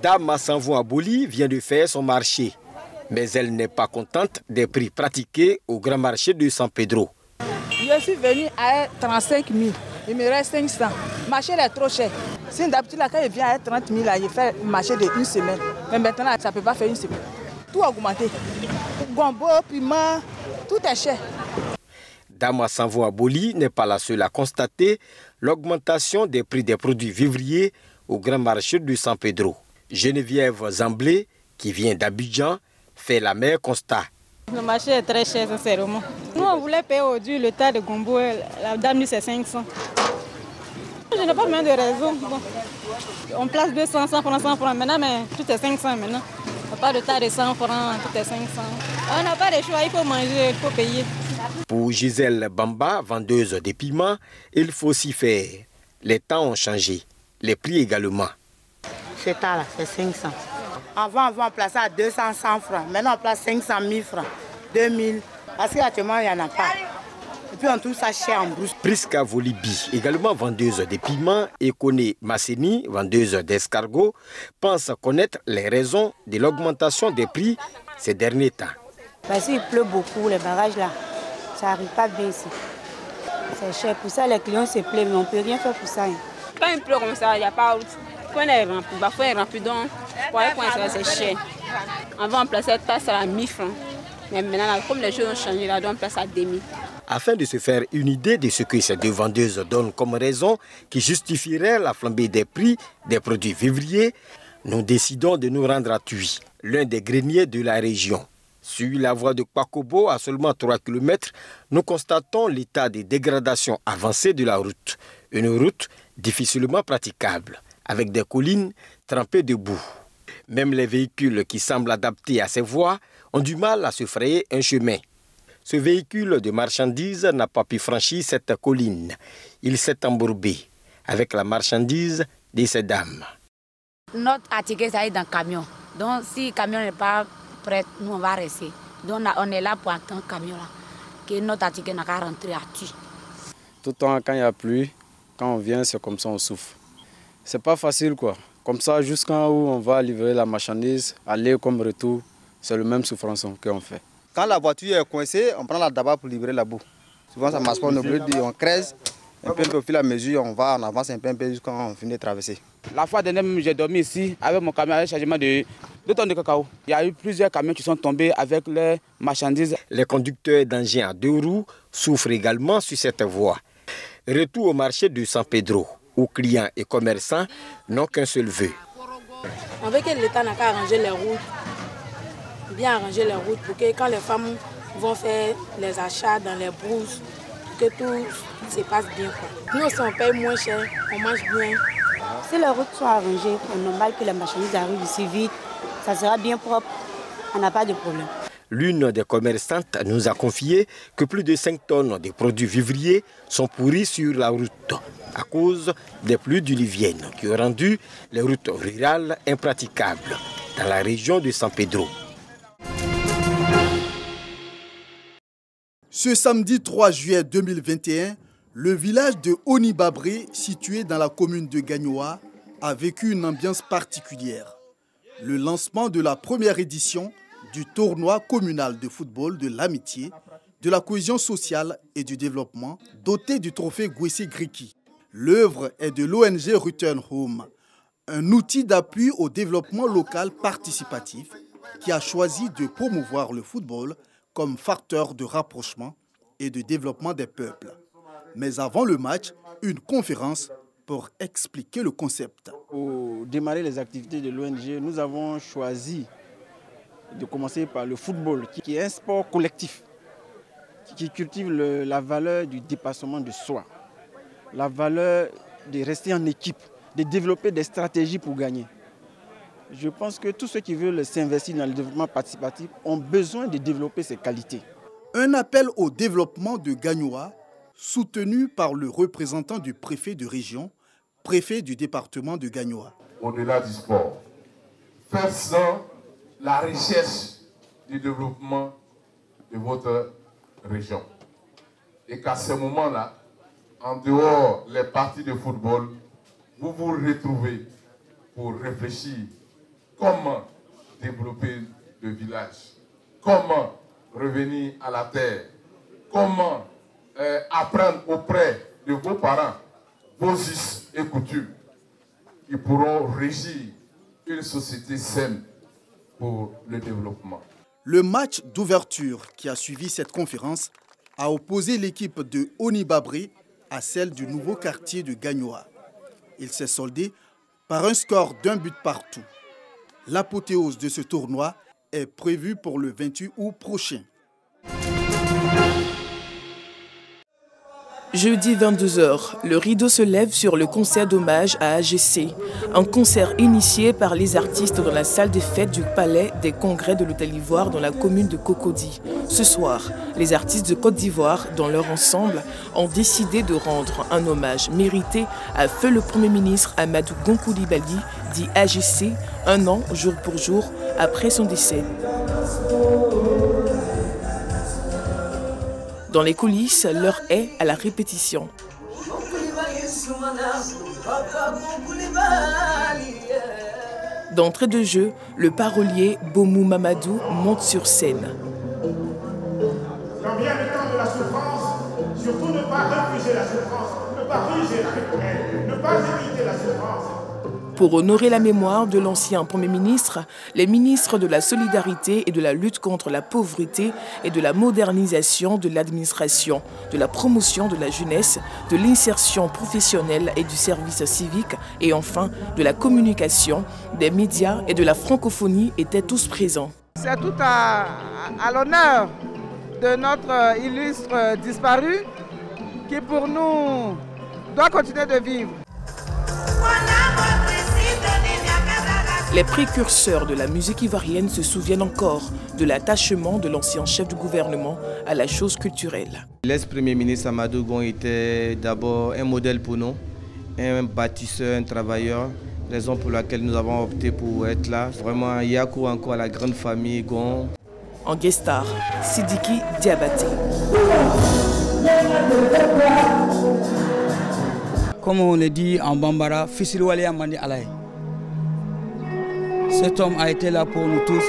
Dame Sanvou Abouli vient de faire son marché, mais elle n'est pas contente des prix pratiqués au grand marché de San Pedro. Je suis venu à 35 000, il me reste 500. Le marché est trop cher. Si d'habitude, quand il vient à 30 000, il fait le marché de une semaine. Mais maintenant, ça ne peut pas faire une semaine. Tout a augmenté. Gombo, piment, tout est cher. Dame Sanvou Abouli n'est pas la seule à constater l'augmentation des prix des produits vivriers au grand marché de San Pedro. Geneviève Zamblé, qui vient d'Abidjan, fait la même constat. Le marché est très cher, sincèrement. Nous, on voulait payer aujourd'hui le tas de gombo. La dame dit c'est 500. Je n'ai pas même de raison. Bon. On place 200, 100 francs, 100 francs. Maintenant, mais tout est 500 maintenant. On n'a pas de tas de 100 francs, tout est 500. On n'a pas de choix, il faut manger, il faut payer. Pour Gisèle Bamba, vendeuse de piments, il faut s'y faire. Les temps ont changé, les prix également. C'est là, c'est 500. Avant, on plaçait à 200, 100 francs. Maintenant, on place 500 000 francs, 2000. Parce qu'actuellement, il n'y en a pas. Et puis, on trouve ça cher en brousse. Priska Volibi, également vendeuse de piments, et Kone Masseni, vendeuse d'escargots, pense connaître les raisons de l'augmentation des prix ces derniers temps. Parce qu'il pleut beaucoup, les barrages là, ça n'arrive pas bien ici. C'est cher. Pour ça, les clients se plaignent, mais on ne peut rien faire pour ça. Quand il pleut comme ça, il n'y a pas de route. Quand on est rempli, il faut être rempli, donc pour aller coincer, c'est cher. Avant, on plaçait tasse à 1000 francs. Mais maintenant, comme les choses ont changé, là, on place à 2000. Afin de se faire une idée de ce que ces deux vendeuses donnent comme raison qui justifierait la flambée des prix des produits vivriers, nous décidons de nous rendre à Tuy, l'un des greniers de la région. Sur la voie de Kwakobo, à seulement 3 km, nous constatons l'état de dégradation avancée de la route. Une route difficilement praticable, avec des collines trempées de boue. Même les véhicules qui semblent adaptés à ces voies ont du mal à se frayer un chemin. Ce véhicule de marchandises n'a pas pu franchir cette colline. Il s'est embourbé avec la marchandise de ces dames. Notre article, ça est dans le camion. Donc, si le camion n'est pas prêt, nous, on va rester. Donc, on est là pour attendre le camion là. Que notre article n'a qu'à rentrer à Tuy. Tout le temps, quand il y a pluie, quand on vient, c'est comme ça, on souffre. C'est pas facile, quoi. Comme ça, jusqu'à où on va livrer la marchandise, aller comme retour, c'est le même souffrance qu'on fait. Quand la voiture est coincée, on prend la daba pour livrer la boue. Souvent, ça marche pas, on est obligé de, on creuse, un peu au fil et à mesure, on va en avance un peu jusqu'à on finit de traverser. La fois dernière, j'ai dormi ici avec mon camion avec chargement de 2 tonnes de cacao. Il y a eu plusieurs camions qui sont tombés avec les marchandises. Les conducteurs d'engins à 2 roues souffrent également sur cette voie. Retour au marché de San Pedro, où clients et commerçants n'ont qu'un seul vœu. On veut que l'État n'a qu'à arranger les routes, bien arranger les routes, pour que quand les femmes vont faire les achats dans les brousses, que tout se passe bien. Nous aussi, on paye moins cher, on mange bien. Si les routes sont arrangées, c'est normal que les marchandises arrivent ici vite, ça sera bien propre, on n'a pas de problème. L'une des commerçantes nous a confié que plus de 5 tonnes de produits vivriers sont pourris sur la route à cause des pluies diluviennes qui ont rendu les routes rurales impraticables dans la région de San Pedro. Ce samedi 3 juillet 2021, le village de Onibabré, situé dans la commune de Gagnoa, a vécu une ambiance particulière. Le lancement de la première édition du tournoi communal de football de l'amitié, de la cohésion sociale et du développement, doté du trophée Gwese Griki. L'œuvre est de l'ONG Return Home, un outil d'appui au développement local participatif qui a choisi de promouvoir le football comme facteur de rapprochement et de développement des peuples. Mais avant le match, une conférence pour expliquer le concept. Pour démarrer les activités de l'ONG, nous avons choisi de commencer par le football, qui est un sport collectif, qui cultive la valeur du dépassement de soi, la valeur de rester en équipe, de développer des stratégies pour gagner. Je pense que tous ceux qui veulent s'investir dans le développement participatif ont besoin de développer ces qualités. Un appel au développement de Gagnoa, soutenu par le représentant du préfet de région, préfet du département de Gagnoa. Au-delà du sport, faisons la recherche du développement de votre région. Et qu'à ce moment-là, en dehors des parties de football, vous vous retrouvez pour réfléchir comment développer le village, comment revenir à la terre, comment apprendre auprès de vos parents vos us et coutumes qui pourront régir une société saine pour le développement. Le match d'ouverture qui a suivi cette conférence a opposé l'équipe de Oni-Babré à celle du nouveau quartier de Gagnoa. Il s'est soldé par un score d'1 but partout. L'apothéose de ce tournoi est prévue pour le 28 août prochain. Jeudi 22h, le rideau se lève sur le concert d'hommage à AGC. Un concert initié par les artistes dans la salle des fêtes du Palais des Congrès de l'Hôtel Ivoire dans la commune de Cocody. Ce soir, les artistes de Côte d'Ivoire, dans leur ensemble, ont décidé de rendre un hommage mérité à feu le Premier ministre Amadou Gon Coulibaly, dit AGC, 1 an, jour pour jour, après son décès. Dans les coulisses, l'heure est à la répétition. D'entrée de jeu, le parolier Bomou Mamadou monte sur scène. Quand vient le temps de la souffrance, surtout ne pas refuser la souffrance, ne pas ruger avec elle, ne pas éviter la souffrance. Pour honorer la mémoire de l'ancien Premier ministre, les ministres de la Solidarité et de la lutte contre la pauvreté et de la modernisation de l'administration, de la promotion de la jeunesse, de l'insertion professionnelle et du service civique et enfin de la communication, des médias et de la francophonie étaient tous présents. C'est tout à l'honneur de notre illustre disparu qui pour nous doit continuer de vivre. Les précurseurs de la musique ivoirienne se souviennent encore de l'attachement de l'ancien chef du gouvernement à la chose culturelle. L'ex-premier ministre Amadou Gon était d'abord un modèle pour nous, un bâtisseur, un travailleur, raison pour laquelle nous avons opté pour être là. Vraiment, Yakou encore à la grande famille Gon. En guest star, Sidiki Diabaté. Comme on le dit en Bambara, Fisilwale Amandi Alaye. Cet homme a été là pour nous tous,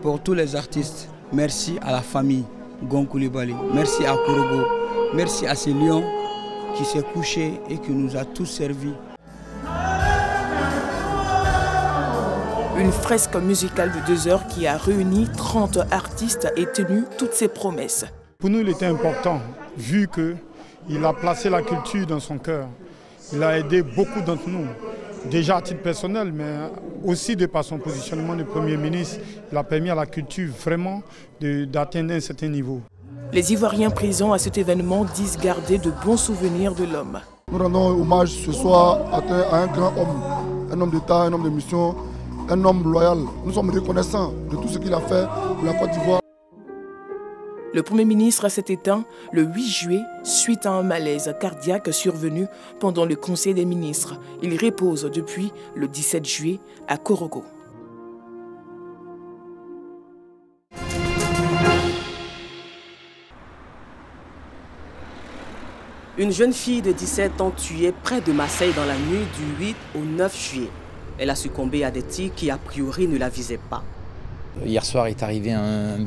pour tous les artistes. Merci à la famille Gon Coulibaly, merci à Korogo, merci à ces lions qui s'est couché et qui nous a tous servi. Une fresque musicale de 2 heures qui a réuni 30 artistes et tenu toutes ses promesses. Pour nous, il était important, vu qu'il a placé la culture dans son cœur. Il a aidé beaucoup d'entre nous. Déjà à titre personnel, mais aussi de par son positionnement de Premier ministre, il a permis à la culture vraiment d'atteindre un certain niveau. Les Ivoiriens présents à cet événement disent garder de bons souvenirs de l'homme. Nous rendons hommage ce soir à un grand homme, un homme d'État, un homme de mission, un homme loyal. Nous sommes reconnaissants de tout ce qu'il a fait pour la Côte d'Ivoire. Le Premier ministre s'est éteint le 8 juillet suite à un malaise cardiaque survenu pendant le Conseil des ministres. Il repose depuis le 17 juillet à Korogo. Une jeune fille de 17 ans tuée près de Marseille dans la nuit du 8 au 9 juillet. Elle a succombé à des tirs qui a priori ne la visaient pas. Hier soir est arrivé un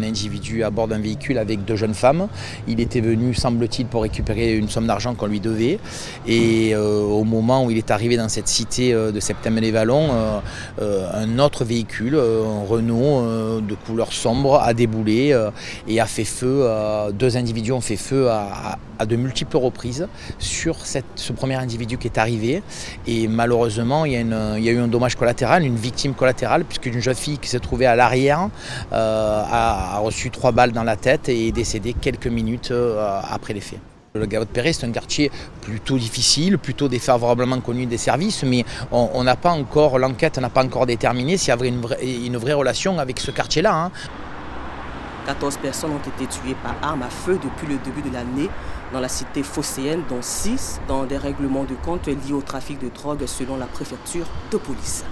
individu à bord d'un véhicule avec 2 jeunes femmes. Il était venu, semble-t-il, pour récupérer une somme d'argent qu'on lui devait. Et au moment où il est arrivé dans cette cité de Septembre-les-Vallons, un autre véhicule, un Renault de couleur sombre, a déboulé et a fait feu. 2 individus ont fait feu à de multiples reprises sur ce premier individu qui est arrivé. Et malheureusement, il y a eu un dommage collatéral, une victime collatérale, puisqu'une jeune fille qui s'est trouvée à l'arrière a reçu 3 balles dans la tête et est décédée quelques minutes après les faits. Le Gavotte-Perret, c'est un quartier plutôt difficile, plutôt défavorablement connu des services, mais on n'a pas encore, l'enquête n'a pas encore déterminé s'il y avait une vraie relation avec ce quartier-là. 14 personnes ont été tuées par arme à feu depuis le début de l'année dans la cité phocéenne, dont 6 dans des règlements de compte liés au trafic de drogue selon la préfecture de police.